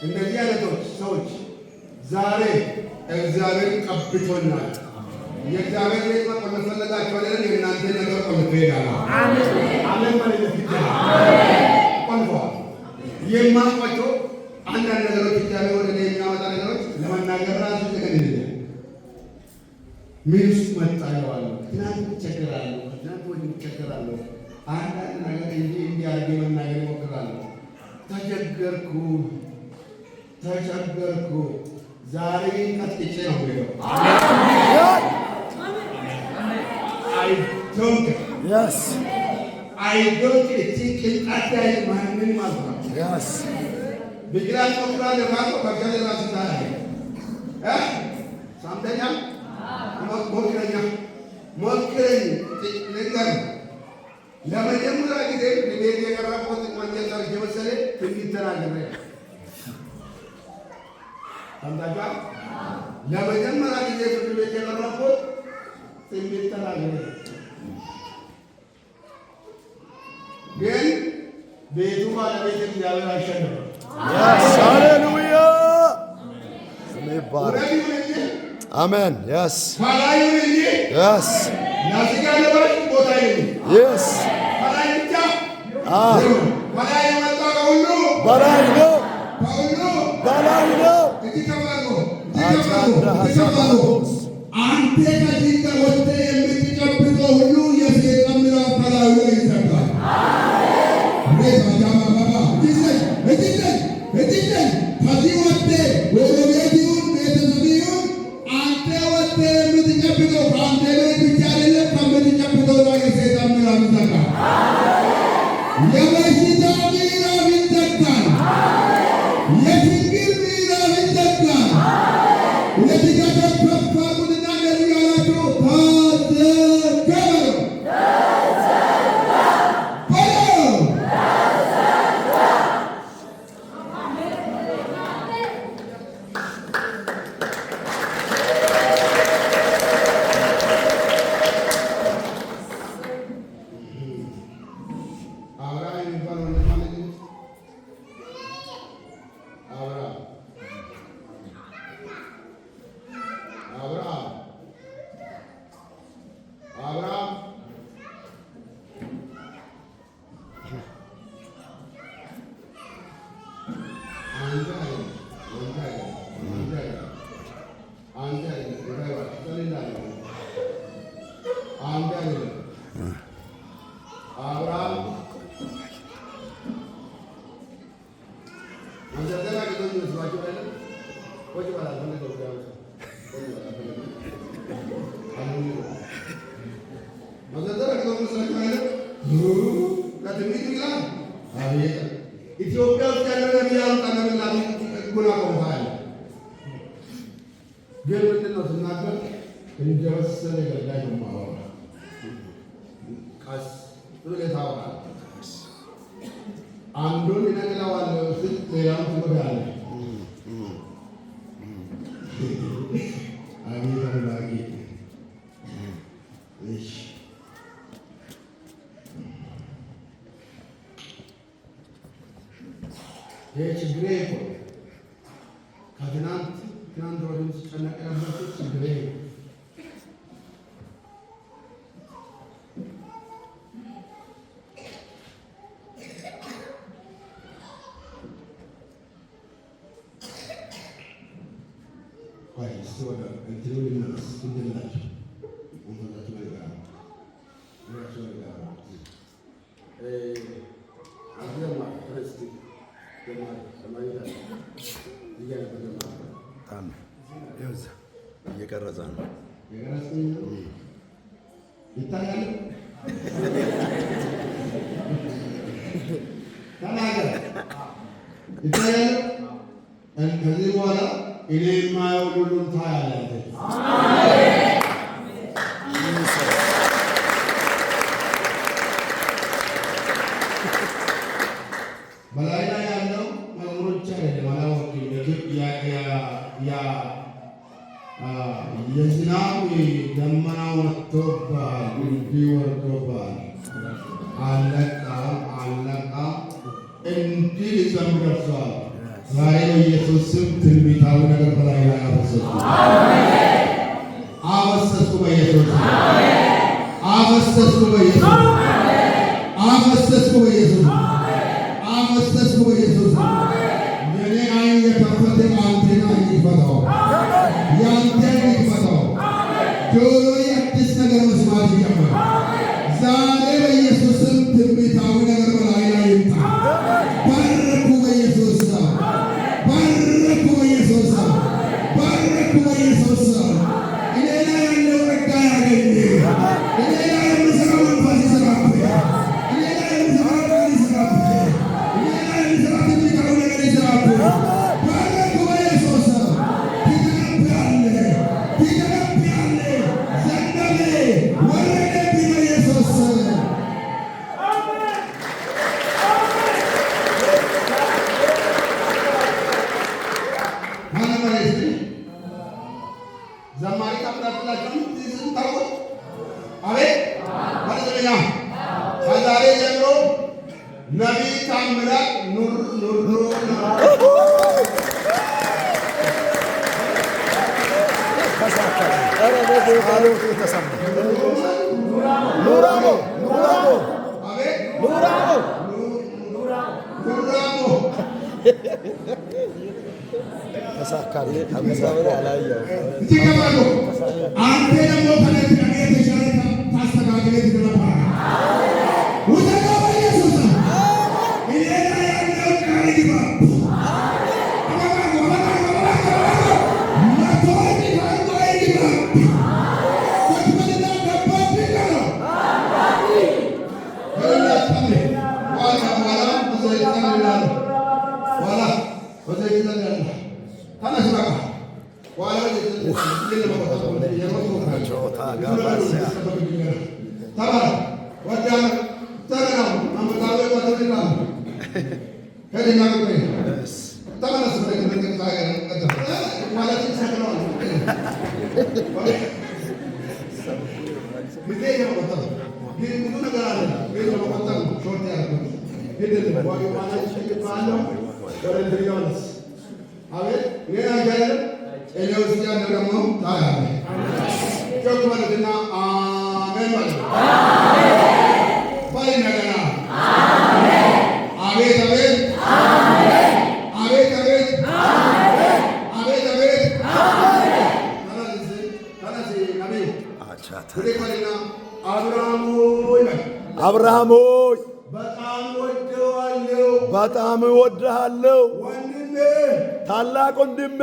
እንደዚህ አይነቶች ሰዎች ዛሬ እግዚአብሔር ቀብቶናል። የእግዚአብሔር ቤት መቆለፍ ፈለጋችሁ አይደል? የእናንተ ነገር ቆልፎ ይሄዳል። አሜን አሜን ማለት ይችላል። ቆልፏል። የማውቃቸው አንዳንድ ነገሮች እግዚአብሔር ወደ እኔ የሚያመጣ ነገሮች ለመናገር ራሱ ተገደደ። ምን ውስጥ መጣ ይዋል ትናንት ቸገራለሁ፣ ትናንት ወዲህ ቸገራለሁ። አንዳንድ ነገር እንዲያርግ መናገር ይሞክራለሁ። ተቸገርኩ ዛሬ ቀጥቼ ነው የምሄደው። I don't think at that man yes bigiran kokra de ba ko bakale ba sita samtanya mokrenya lengar ለመጀመሪያ ጊዜ ቤት የቀረብኩት ወንጌል ታሪክ የመሰለ ትንቢት ተናግሬ አንዳጋ ለመጀመሪያ ጊዜ ቤት የቀረብኩት ትንቢት ተናግሬ ግን ቤቱ ባለቤት እግዚአብሔር አሸነፈ። ሃሌሉያ አሜን። yes yes yes በላይ ነው አንተ ከዚህ ወጥተህ የምትጨብጠው ሁሉ የሰይጣን ምዕራፍ በላዩ ላይ ይዘጋል። ከዚህ ወጥተህ ወደ ቤት ይሁን ቤተሰብ ይሁን አንተ ወጥተህ የምትጨብጠው ከአንተ ቤት ብቻ አይደለም፣ ከምትጨብጠው ላይ የሰይጣን ምዕራፍ ይዘጋል። የበሽታ ምዕራፍ ይዘጋል። የችግር ምዕራፍ ይዘጋል። ለትጋት ተፋቁና ለያላችሁ ታዘገበሩ ይመስላችሁ አይደል? ወጭ ባላ ነው ነው መዘዘረ ነው መስላችሁ አይደል? ከትንቢት ይላል አቤት ኢትዮጵያ ውስጥ ያለው ነብይ አምጣለና ጉና ቆምታል ግን ምንድነው ስናገር እንደወሰነ ገዳይ ነው ማወራ ቀስ ብሎ ታወራ አንዱን ይነግረዋል ስል ሌላው ትመጋለ አቤት አምላኬ እሺ ችግሬ እኮ ከትናንት ወዲህ ሲጨነቅ የነበርኩት ችግሬ ወደ እንትኑ ልመለስ እንድላቸው ወንፈታችሁ ነገር ራሱ ነገር አድለማ ክርስቲ እየቀረጸ ነው ይታያል። ተናገር ይታያል። ከዚህ በኋላ እኔ የማየው ሁሉን ታያለህ። በላይ ላይ ያለው መዝሙሮች አይደለም አላወቅም። የዝናብ ደመና ወጥቶብሃል እንዲወርዶብሃል አለቃም እንዲህ ሊዘንብ ደርሷል። ዛሬ በኢየሱስ ስም ትንቢታዊ ነገር በላይ ላይ አፈሰስኩ። በኢየሱስ አፈሰስኩ። በኢየሱስ የኔ አይን የከፈተ አንቴና ይፈታው፣ ያንተን ይፈታው። ጆሮዬ አዲስ ነገር መስማት ይጀምራል። ዛሬ በኢየሱስ ስም ትንቢታዊ ነገር በላይ ላይ ይምጣ። ባረኩ በኢየሱስ ስም፣ ባረኩ በኢየሱስ ስም፣ ባረኩ በኢየሱስ ስም። እኔ ላይ ያለው ጸጋ ያገኝ፣ እኔ ላይ የሚሰራው መንፈስ ይሰራብህ፣ እኔ ላይ የሚሰራው ቃል ይሰራብህ፣ እኔ ላይ የሚሰራው ትንቢታዊ ነገር ይሰራብህ። ባረኩ በኢየሱስ ስም። ትገለብያለህ፣ ዘነበ፣ ወረደብኝ በኢየሱስ ስም። ዘማሪ ታምራላችሁ ታውቁ አቤት ማለተኛ ከዛሬ ጀምሮ ነቢይ ታምራት ኑር ተሳካለ። አንተ ደግሞ ከለት የተሻለ ታስተካክለ ትገባ ውደጋ በኢየሱስ እኔ ላይ ያለው ቃል ይግባ አብርሃም ሆይ በጣም ወድሃለሁ፣ በጣም እወድሃለሁ። ወንድሜ ታላቅ ወንድሜ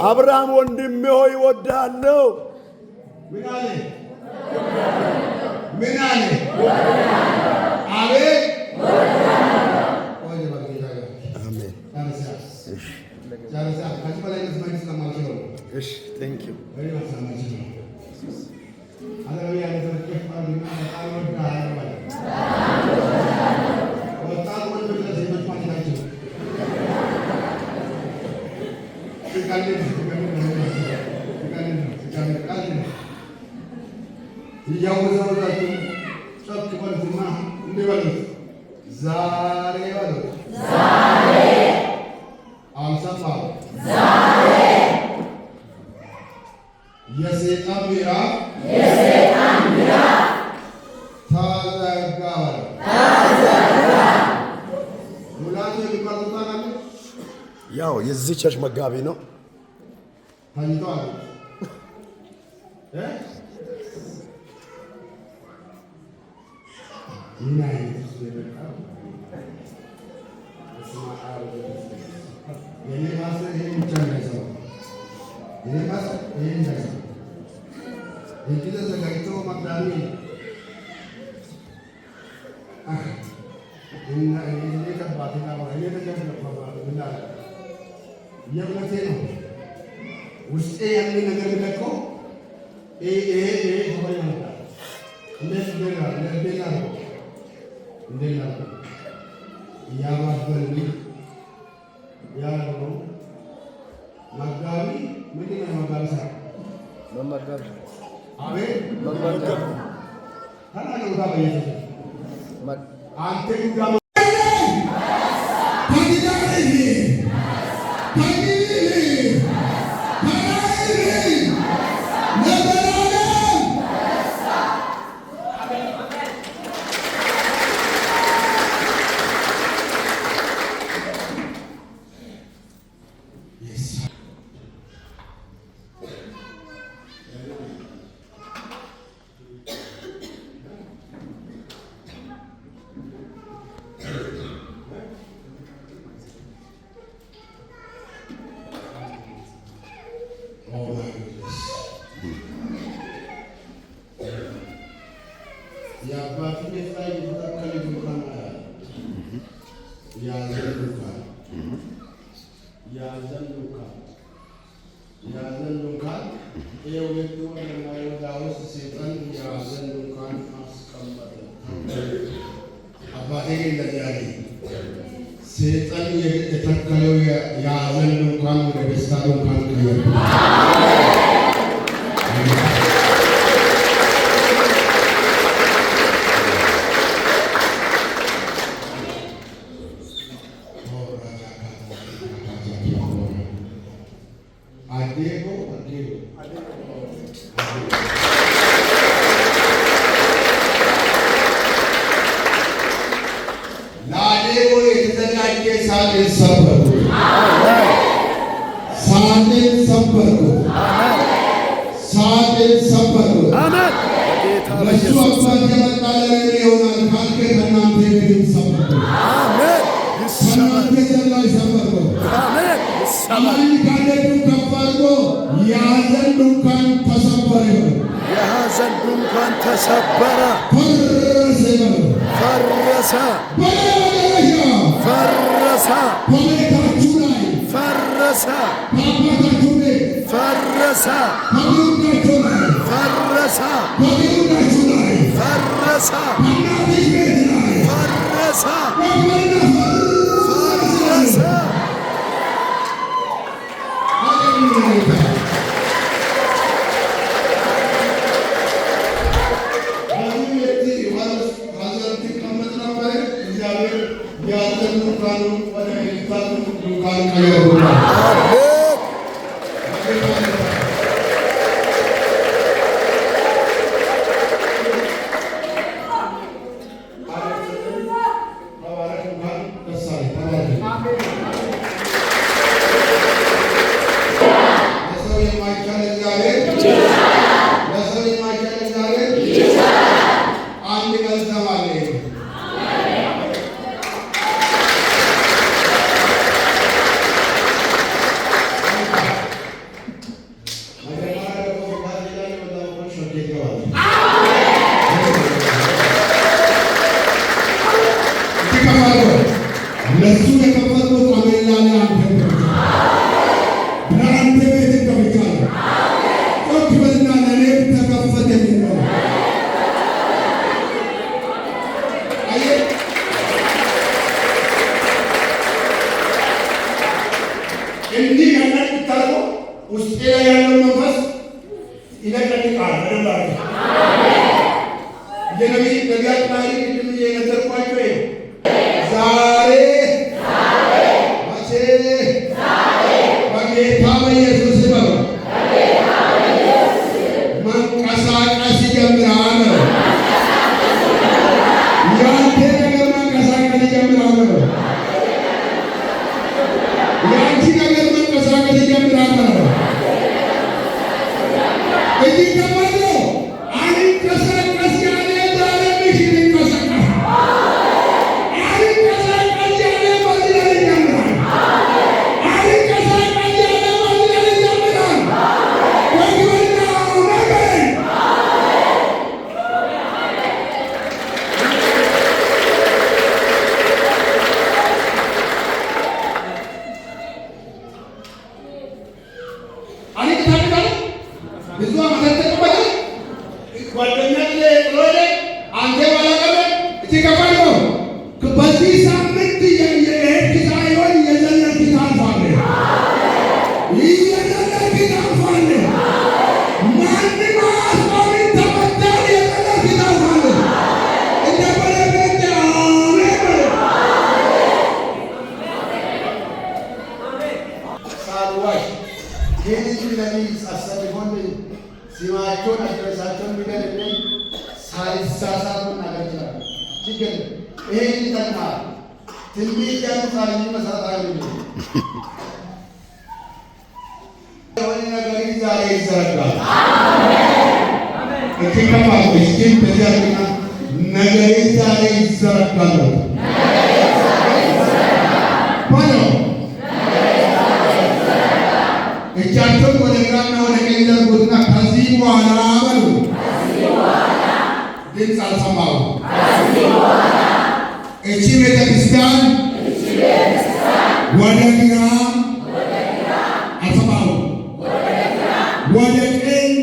አብርሃም ወንድሜ ሆይ እወድሃለሁ። ምን አለ? አቤት እያወዛወዛችሁ ጸጥ በሉና እንዲህ በሉት፣ ዛሬ በሉት፣ ዛሬ አልሰማም፣ ዛሬ የሰይጣን ምዕራፍ ተዘጋ። ሙላቱ የሚባል ቦታ አለ። ያው የዚህ ቸርች መጋቢ ነው። ተኝተዋል። ምን አይነት የኔ ማስተር ይሄን ብቻ ነው። የኔ ማስተር ይሄን ነው። እንግዲህ ተዘጋጅቶ ማዳኒ እና እኔ ከባትና እኔ ተጀመረ እና የምለቴ ነው ውስጤ ያለ ነገር ልኮ ሆነ ነው እንዴት ነው እንደና ያባበል ያለው መጋቢ ምንድን ነው? መጋቢ ሳ መጋቢ አቤት መጋቢ ታናለው ታበየ አንተ ጉዳማ የአባቱ ቤት ላይ የተተከለ ድንኳን ያዘን ድንኳን የሁለቱ ወንድማማች ውስጥ ሰይጣን ያዘን ድንኳን አስቀመጠ። አባቴ እንደዚህ አለ። ሰይጣን የተተከለው ያዘን ድንኳን ወደ ደስታ ድንኳን ቀየረ። የሐዘን ድንኳን ተሰበረ፣ ፈረሰ፣ ፈረሰ፣ ፈረሰ፣ ፈረሰ፣ ፈረሰ፣ ፈረሰ፣ ፈረሰ፣ ፈረሰ። ውስጤ ላይ ያለው መንፈስ ይለቀልቃል። በደንብ አድርገህ ነቢያት ባህሪ ቅድም የነገርኳቸው ዛሬ መቼ በጌታ በኢየሱስ በሉ መንቀሳቀስ ይጀምራል። ያንተ ነገር መንቀሳቀስ ይጀምራል። ያንቺ ነገር መንቀሳቀስ ይጀምራል። እዚህ ተባለ አንቀሳቀስ ያለ ዛሬ ምሽት ይንቀሳቀስ። አንቀሳቀስ ያለ መዝለል ይጀምራል። አንቀሳቀስ ያለ መዝለል ይጀምራል። ወግበናው ነገር ብዙ ዓመታት ተቀመጠ። ጓደኛዬ ጥሎኝ አንተ ባላቀረ እዚህ ከፋል ነው። በዚህ ሳምንት የሄድክ ሳይሆን የዘለልክ ታልፋለህ። የዘለልክ ታልፋለህ። ማንም አያስቆምም። ተመታህ፣ የዘለልክ ታልፋለህ። እንደ በለቤት አሜን ሳልዋሽ ይህን ለኔ አሰልፎን ሲማቸውን አድረሳቸውን ቢገልልኝ ሳልሳሳት መናገር ይችላል። ችግር ይሄን ይጠቅማል። ትንቢት ያንሳል እንጂ መሰረታዊ የሆነ ነገር ዛሬ ይዘረጋል። እትከፋል እስኪን በዚያና ነገሬ ዛሬ ይዘረጋል ባሎ እጃቸውን ወደ ግራና ወደ ቀኝ ዘርጉትና ከዚህ በኋላ በሉ ድምፅ አልሰማሁም። እቺ ቤተክርስቲያን ወደ ግራ አልሰማሁም፣ ወደ ቀኝ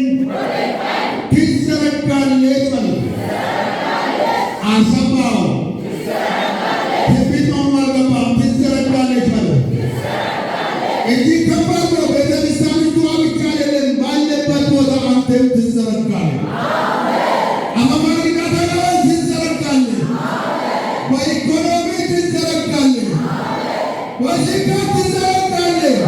ትዘረጋለች በሉ አልሰማሁም። ትንቢት መሆኑ አልገባም። ትዘረጋለች በሉ እዚህ ከባድ ነው። ቤተክርስቲያኒቱ ብቻ አይደለም፣ ባለበት ቦታ አንተም ትዘረጋለህ። አማማሪና ተጋባይ ትዘረጋለህ። በኢኮኖሚ ትዘረጋለህ። በስጋት ትዘረጋለህ።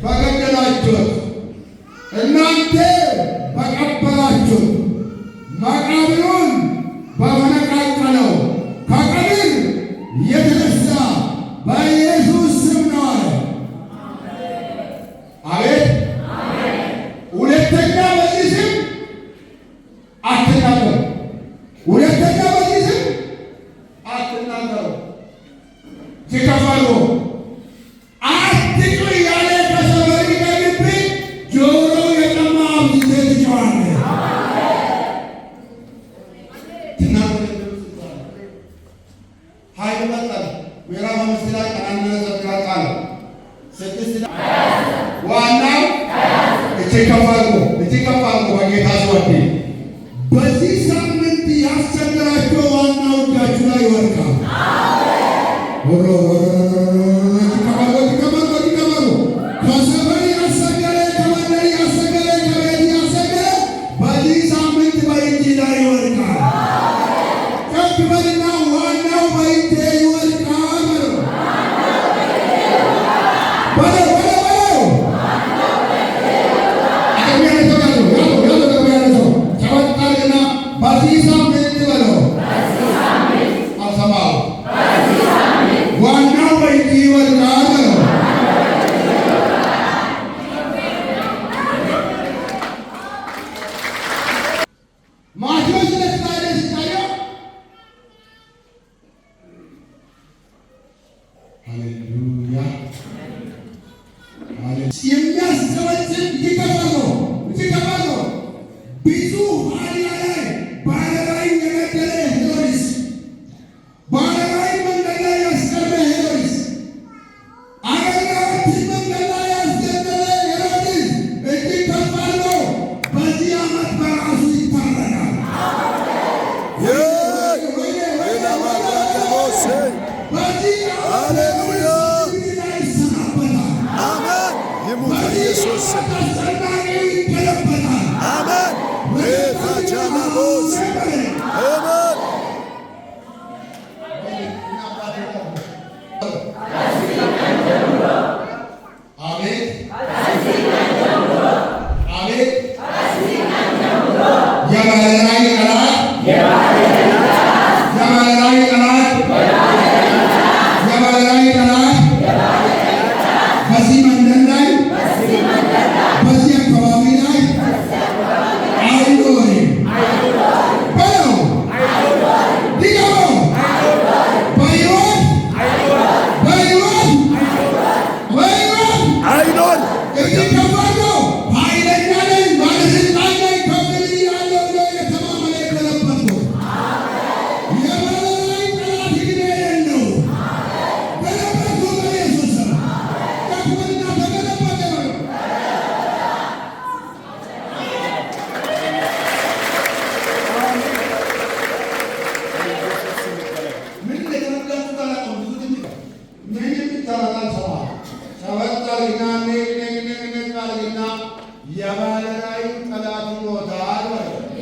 በገደላችሁት እናንተ በቀበራችሁት መቃብሩን በመነቃቀለው ከቀብር የተነሳ በኢየሱስ ስም ነው አለ። አቤት! ሁለተኛ በዚህ ስም አትናገሩ። ሁለተኛ በዚህ ስም አትናገሩ። ትከፋሉ። አትጩ ያለ ከሰበሪ ደግብ ጆሮ የጠማ አብዝቴ ትጮኻለህ። ኃይል መጠን ምዕራፍ 5 ላይ ቀናና ዘግራ ቃል 6 ዋናው እጅ ከፍ አድርጎ በጌታ ስወድ በዚህ ሳምንት ያስቸግራቸው ዋናው እጃችሁ ላይ ይወድቃል። ከሰፈር ያሰገረ፣ ከመንደር ያሰገረ፣ ከቤት ያሰገረ በዚህ ሳምንት በእጅ ላይ ይወድቃል። ከፍ በልና ዋናው በእጄ ይወድቃል በለው። በዚህ ሳምንት በለው አልሰማሁም። ዋናው በእጅ ይወድቃል በለው። ማቴዎስ ላይ ሲታየው ሃሌሉያ የሚያስሰበስብ ይከፋል ነው። ብዙ ሀዲያ ላይ ባለራዕይ የገደለ ሄሮድስ፣ ባለራዕይ መንገድ ላይ ያስቀረ ሄሮድስ፣ አገልጋዮችን መንገድ ላይ ያስገደለ ሄሮድስ እጅግ ከባድ ነው። በዚህ ዓመት በራሱ ይታረዳል። ሃሌሉያ አሜን። ይሙት ኢየሱስ አሜን። ቤታቻላቦስ አሜን።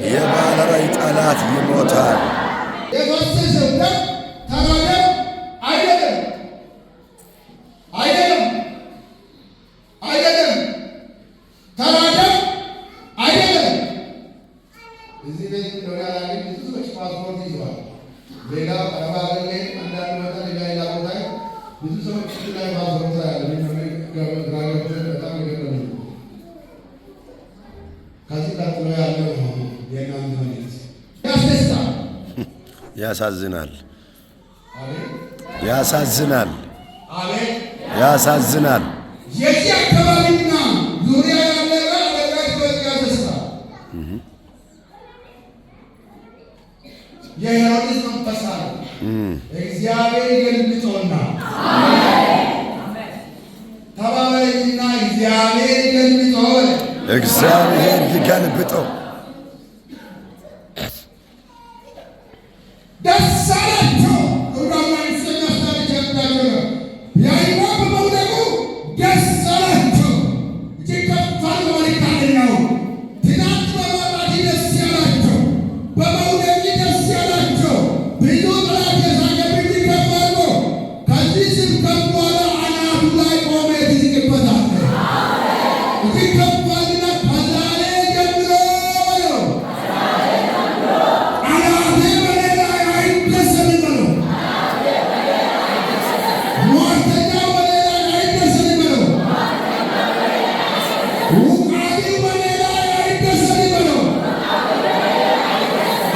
የባለራዕይ ጠላት ይሞታል። የፈሰሰው ደም ተራ ደም አይደለም፣ አይደለም፣ አይደለም፣ ተራ ደም አይደለም። እዚህ ቤት ሎያላ ብዙ ሰዎች ፓስፖርት ይዘዋል። ሌላ አረባ ሀገር ላይ አንዳንድ ቦታ ሌላ ቦታ ብዙ ሰዎች ላይ ፓስፖርት ያለ በጣም ይገርም። ከዚህ ቀጥሎ ያለው የናንተ መልእክት ያስደስታል፣ ያሳዝናል፣ ያሳዝናል፣ ያሳዝናል። የዚህ አካባቢና ዙሪያ ያለ አደጋች ያስደስታል። የሄሮድስ መንፈስ አለ እግዚአብሔር ይገልብጦና ተባበረኝና እግዚአብሔር ይገልብጦ እግዚአብሔር ይገልብጠው። ደስ አላቸው ያዕቆብ በመውደቁ ደስ አላቸው። እጅግ ከፍ ያለ መልእክት ነው። ትናንት በማጣት ደስ ያላቸው፣ በመውደቅ ደስ ያላቸው ብዙ ጠላት የሳቀብኝ ከፍ አድርጎ ከዚህ ስብከት በኋላ አናቱ ላይ ቆሜ ትስቅበታለህ። እጅግ ከፍ አድርግና ከዛሬ ጀምሮ በለው አናቴ በኔ ላይ አይደሰም በለው። ሟርተኛው በኔ ላይ አይደሰም በለው። ውቃቢው በኔ ላይ አይደሰም በለው።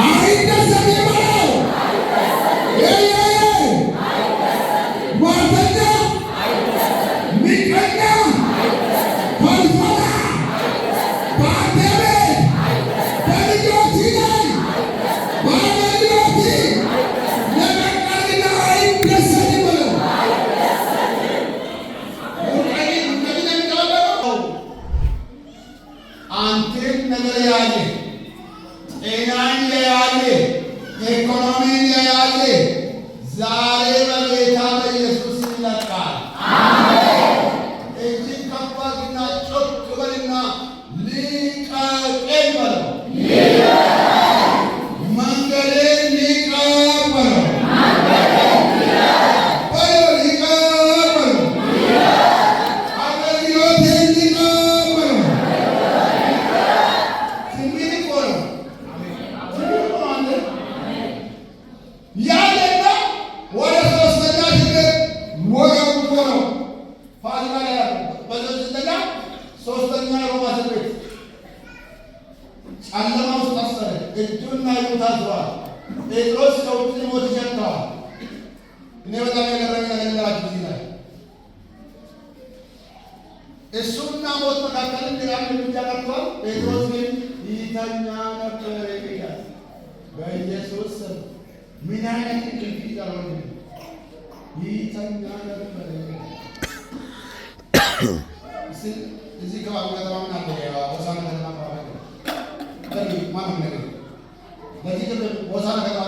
አይደሰም በለው። ሟርተኛ፣ ምቀኛ፣ ፈልፈላ በአንተ ቤት በልጆችህ ላይ በአገልግሎትህ ለመቃልና አይደሰም በለው። አንተን ነገር ያለ ጤናን ያለ ኢኮኖሚን ያለ ዛሬ በጌታ በኢየሱስ ይለቃል። እጅግ ከፍ አድርግና ጮክ በልና ልቀቀኝ በለው። መንገዴን ልቀቅ በለው። በለው ልቀቅ በለው። አገልግሎቴን ልቀቅ በለው። ትንቢት እኮ ነው። ትንቢት እኮ ነው አንተ ያለና ወደ ሶስተኛ ትምህርት ወገቡ እኮ ነው። ፋሲካ ላይ ያለው በሶስተኛ ሮማ እስር ቤት ጨለማ ውስጥ ታሰረ። እጁና እግሩ ታስሯል። ጴጥሮስ ከውጭ ሞት ይሸተዋል። እኔ በጣም የገረመኝ ነገር ልንገራችሁ እዚህ ላይ እሱና ሞት መካከል አንድ እርምጃ ቀርቷል። ጴጥሮስ ግን ይተኛ ነበር ይላል። በኢየሱስ ስም ምን አይነት እንቅልፍ ይጠራል? ይተኛ ነበር። እዚህ ከባቢ ከተማ ምን አለ? ሆሳዕና ከተማ አካባቢ ማንም ነገር በዚህ ሆሳዕና ከተማ